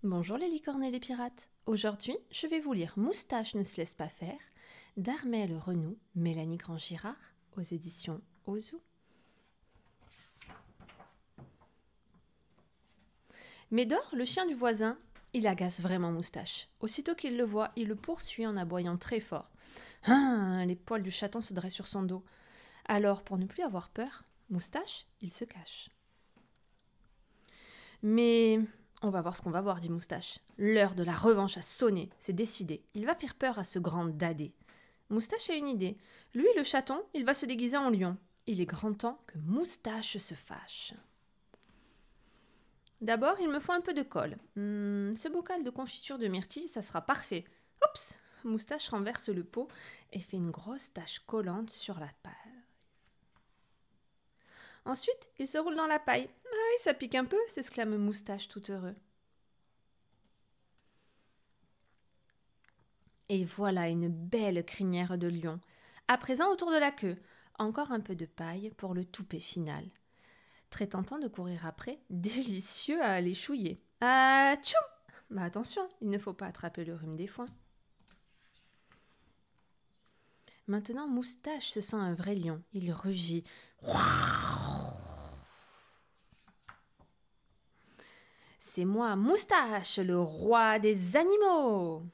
Bonjour les licornes et les pirates. Aujourd'hui, je vais vous lire Moustache ne se laisse pas faire d'Armelle Renou, Mélanie Grand-Girard, aux éditions Ozu. Médor, le chien du voisin, il agace vraiment Moustache. Aussitôt qu'il le voit, il le poursuit en aboyant très fort. Les poils du chaton se dressent sur son dos. Alors, pour ne plus avoir peur, Moustache, il se cache. Mais on va voir ce qu'on va voir, dit Moustache. L'heure de la revanche a sonné, c'est décidé. Il va faire peur à ce grand dadé. Moustache a une idée. Lui, le chaton, il va se déguiser en lion. Il est grand temps que Moustache se fâche. D'abord, il me faut un peu de colle. Ce bocal de confiture de myrtille, ça sera parfait. Oups! Moustache renverse le pot et fait une grosse tache collante sur la paille. Ensuite, il se roule dans la paille. Ah oui, ça pique un peu, s'exclame Moustache tout heureux. Et voilà une belle crinière de lion. À présent, autour de la queue. Encore un peu de paille pour le toupet final. Très tentant de courir après, délicieux à aller chouiller. Ah, tchoum! Mais attention, il ne faut pas attraper le rhume des foins. Maintenant, Moustache se sent un vrai lion. Il rugit. C'est moi, Moustache, le roi des animaux!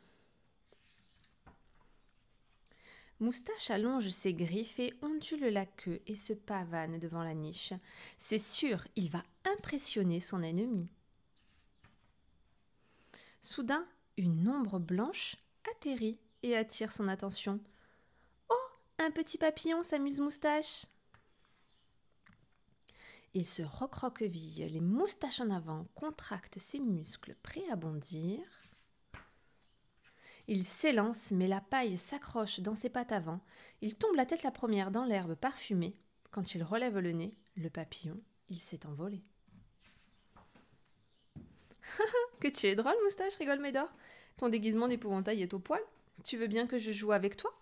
Moustache allonge ses griffes et ondule la queue et se pavane devant la niche. C'est sûr, il va impressionner son ennemi. Soudain, une ombre blanche atterrit et attire son attention. Un petit papillon s'amuse Moustache. Il se recroqueville, les moustaches en avant, contracte ses muscles, prêt à bondir. Il s'élance, mais la paille s'accroche dans ses pattes avant. Il tombe la tête la première dans l'herbe parfumée. Quand il relève le nez, le papillon, il s'est envolé. Que tu es drôle, Moustache, rigole Médor. Ton déguisement d'épouvantail est au poil. Tu veux bien que je joue avec toi?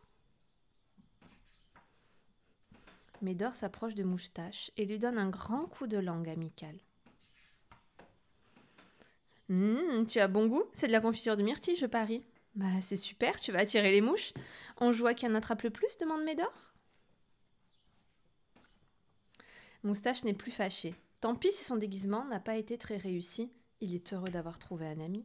Médor s'approche de Moustache et lui donne un grand coup de langue amical. Tu as bon goût, c'est de la confiture de myrtille, je parie. Bah, c'est super, tu vas attirer les mouches. On joue à qui en attrape le plus, demande Médor. Moustache n'est plus fâché. Tant pis si son déguisement n'a pas été très réussi, il est heureux d'avoir trouvé un ami.